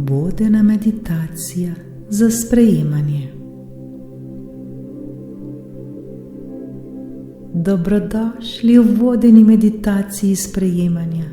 vodena meditacija za sprejemanje. Dobrodošli v vodeni meditaciji sprejemanja.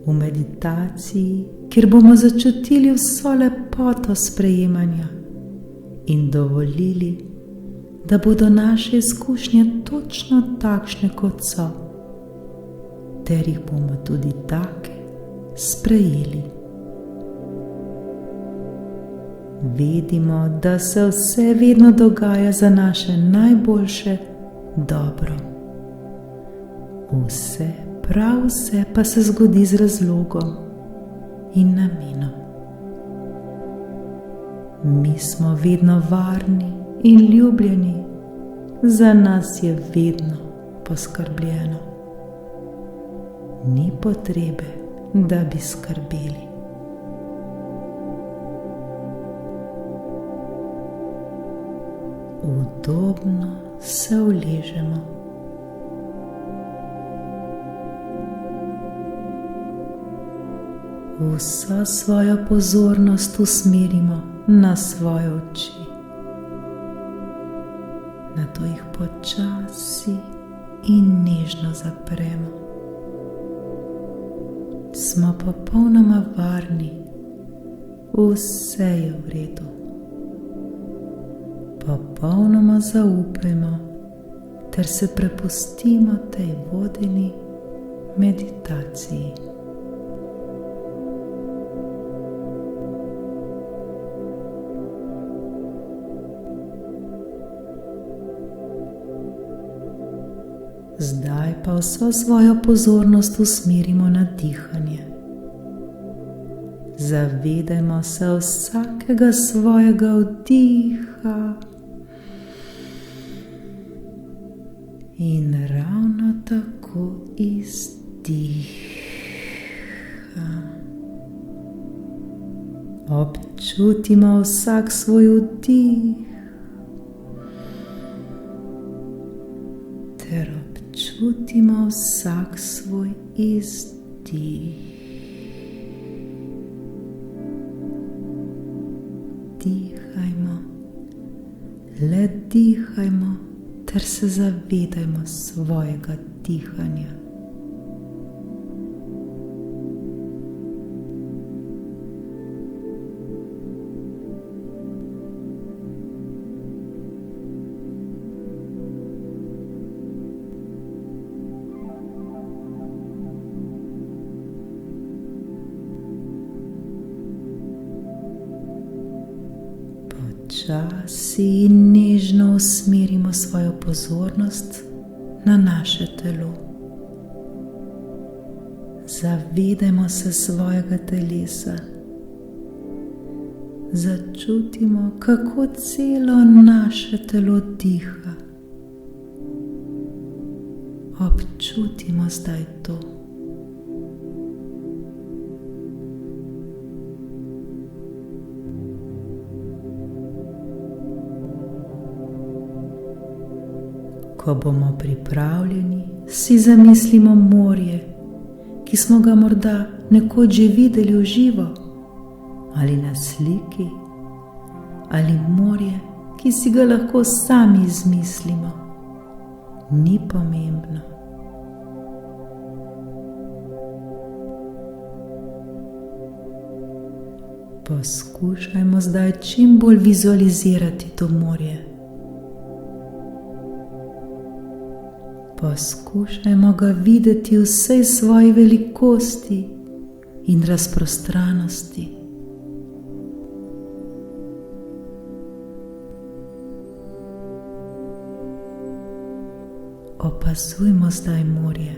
V meditaciji, kjer bomo začutili vso lepoto sprejemanja in dovolili, da bodo naše izkušnje točno takšne, kot so, ter jih bomo tudi take sprejeli. Vedimo, da se vse vedno dogaja za naše najboljše dobro. Vse, prav vse pa se zgodi z razlogom in namenom. Mi smo vedno varni in ljubljeni, za nas je vedno poskrbljeno. Ni potrebe, da bi skrbeli. Udobno se uležemo. Vso svojo pozornost usmerimo na svoje oči. Nato jih počasi in nežno zapremo. Smo popolnoma varni, vse je v redu. Popolnoma zaupajmo ter se prepustimo tej vodeni meditaciji. Zdaj pa vso svojo pozornost usmerimo na dihanje. Zavedajmo se vsakega svojega vdiha in ravno tako izdiha. Občutimo vsak svoj vdih ter občutimo vsak svoj izdih. Dihajmo, le dihajmo ter se zavedajmo svojega dihanja. Počasi in nežno usmerimo svojo pozornost na naše telo. Zavedajmo se svojega telesa. Začutimo, kako celo naše telo diha. Občutimo zdaj to. Ko bomo pripravljeni, si zamislimo morje, ki smo ga morda nekoč že videli v živo, ali na sliki, ali morje, ki si ga lahko sami izmislimo. Ni pomembno. Poskušajmo zdaj čim bolj vizualizirati to morje. Poskušajmo ga videti v vsej svoji velikosti in razprostranosti. Opazujmo zdaj morje.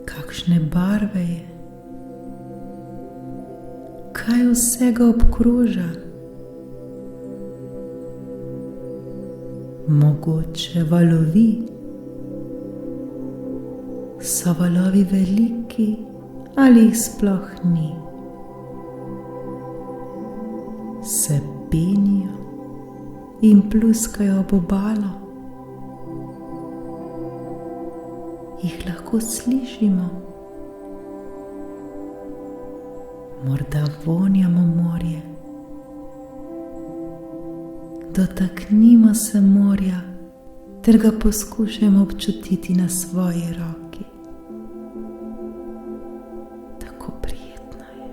Kakšne barve je? Kaj vsega obkroža? Mogoče valovi? So valovi veliki ali jih sploh ni? Se penijo in pluskajo ob obalo? Jih lahko slišimo? Morda vonjamo morje. Dotaknimo se morja ter ga poskušajmo občutiti na svoji roki. Tako prijetno je.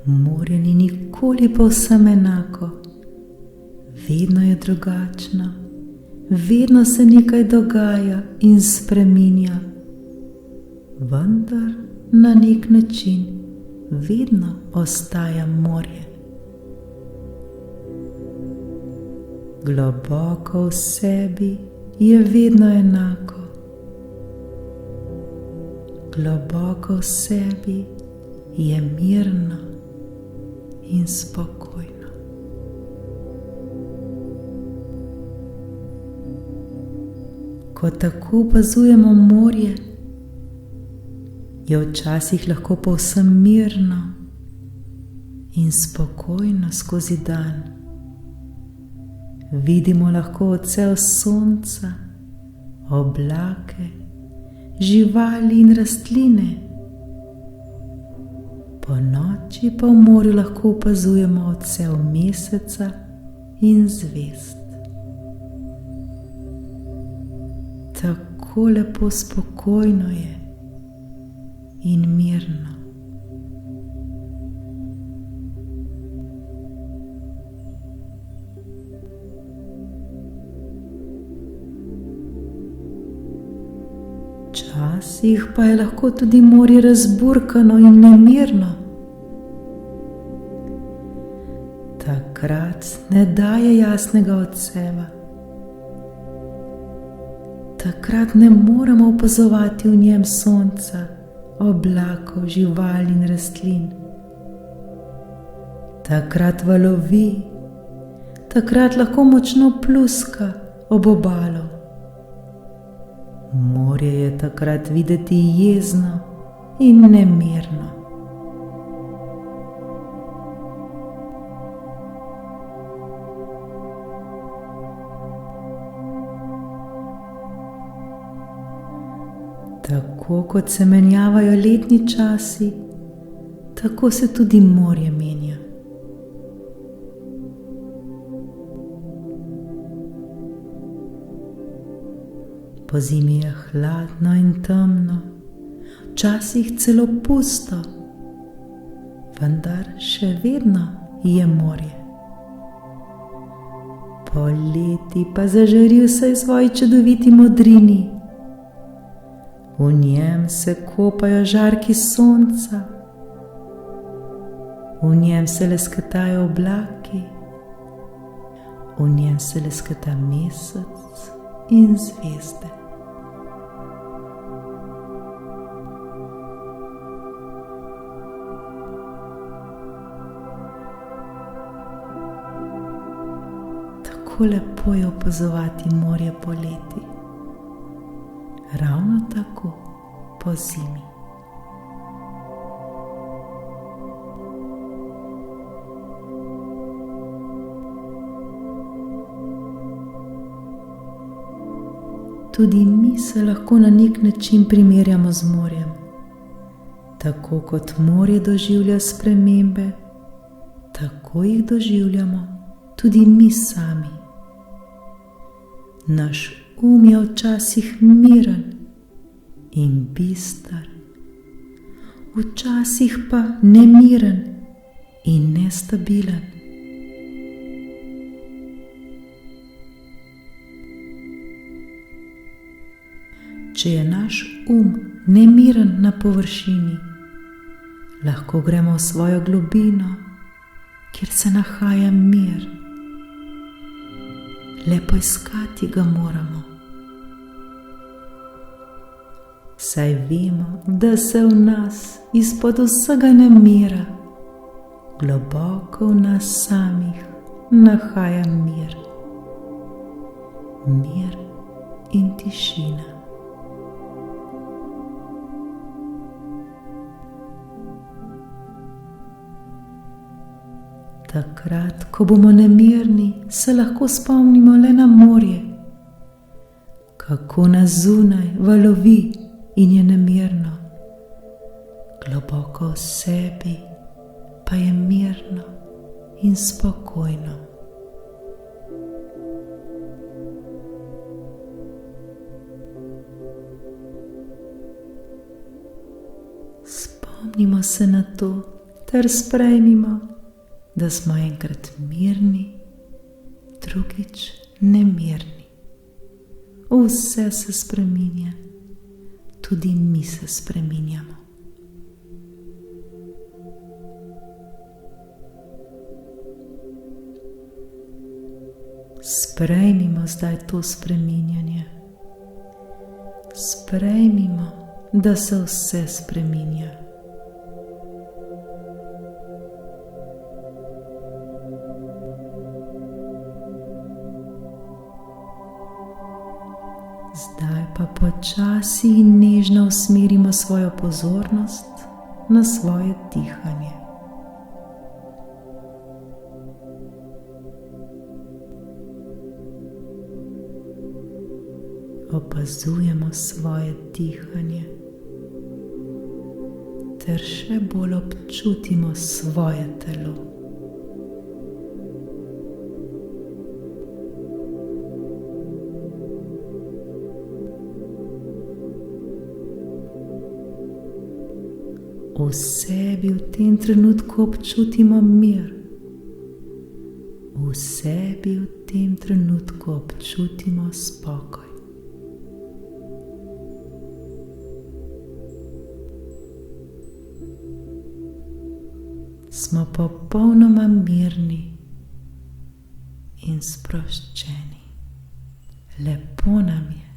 Morje ni nikoli povsem enako. Vedno je drugačno, vedno se nekaj dogaja in spreminja, vendar na nek način vedno ostaja morje. Globoko v sebi je vedno enako. Globoko v sebi je mirno in spokojno. Ko tako opazujemo morje, je včasih lahko povsem mirno in spokojno skozi dan. Vidimo lahko odsev sonca, oblake, živali in rastline. Ponoči pa v morju lahko opazujemo odsev meseca in zvezd. Tako lepo spokojno je in mirno. Včasih pa je lahko tudi morje razburkano in nemirno. Takrat ne daje jasnega odseva. Takrat ne moremo opazovati v njem sonca, oblakov, živali in rastlin. Takrat valovi, takrat lahko močno pluska ob obalu. Morje je takrat videti jezno in nemirno. Tako kot se menjavajo letni časi, tako se tudi morje menja. Pozimi je hladno in temno, včasih celo pusto, vendar še vedno je morje. Poleti pa zažari vse v svoji čudoviti modrini. V njem se kopajo žarki sonca, v njem se lesketajo oblaki, v njem se lesketa mesec in zvezde. Tako lepo je opazovati morje poleti. Ravno tako po zimi. Tudi mi se lahko na nek način primerjamo z morjem. Tako kot morje doživlja spremembe, tako jih doživljamo tudi mi sami. Naš je včasih miren in bister, včasih pa nemiren in nestabilen. Če je naš nemiren na površini, lahko gremo v svojo globino, kjer se nahaja mir. Le poiskati ga moramo. Saj vemo, da se v nas izpod vsega nemira, globoko v nas samih nahaja mir. Mir in tišina. Takrat, ko bomo nemirni, se lahko spomnimo le na morje, kako nas zunaj valovi in je nemirno. Globoko v sebi pa je mirno in spokojno. Spomnimo se na to ter sprejmimo, da smo enkrat mirni, drugič nemirni. Vse se spreminja, tudi mi se spreminjamo. Sprejmimo zdaj to spreminjanje. Sprejmimo, da se vse spreminja. Zdaj pa počasi in nežno usmerimo svojo pozornost na svoje dihanje. Opazujemo svoje dihanje ter še bolj občutimo svoje telo. V sebi v tem trenutku občutimo mir. V sebi v tem trenutku občutimo spokoj. Smo popolnoma mirni in sproščeni. Lepo nam je.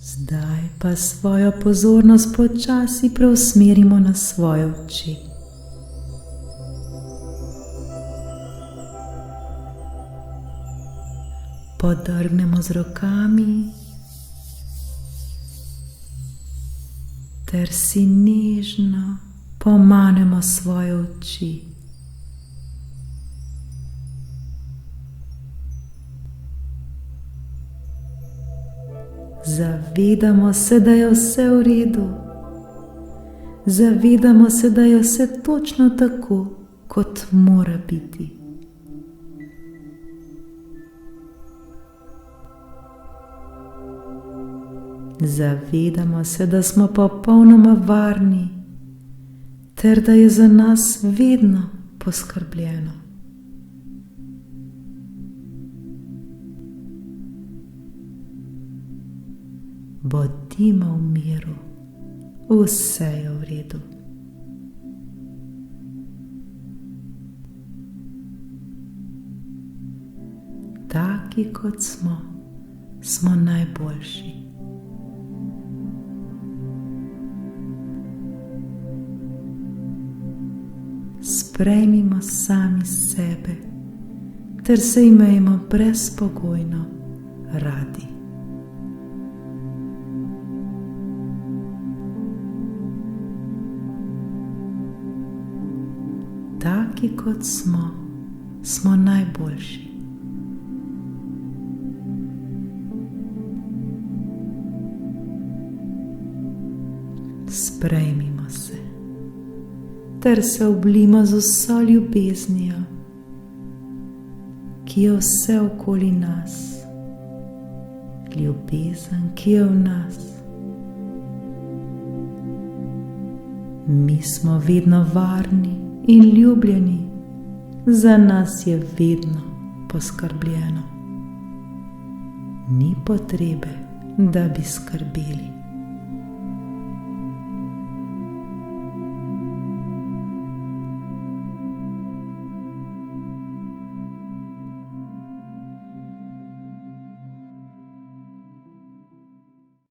Zdaj pa svojo pozornost počasi preusmerimo na svoje oči. Podrgnemo z rokami ter si nežno pomanemo svoje oči. Zavedamo se, da je vse v redu. Zavedamo se, da je vse točno tako, kot mora biti. Zavedamo se, da smo popolnoma varni, ter da je za nas vedno poskrbljeno. Bodimo v miru, vse je v redu. Taki kot smo, smo najboljši. Sprejmimo sami sebe, ter se imejmo brezpogojno radi. Taki kot smo, smo najboljši. Sprejmimo se, ter se oblijmo z vso ljubeznijo, ki je vse okoli nas. Ljubezen, ki je v nas. Mi smo vedno varni in ljubljeni, za nas je vedno poskrbljeno. Ni potrebe, da bi skrbeli.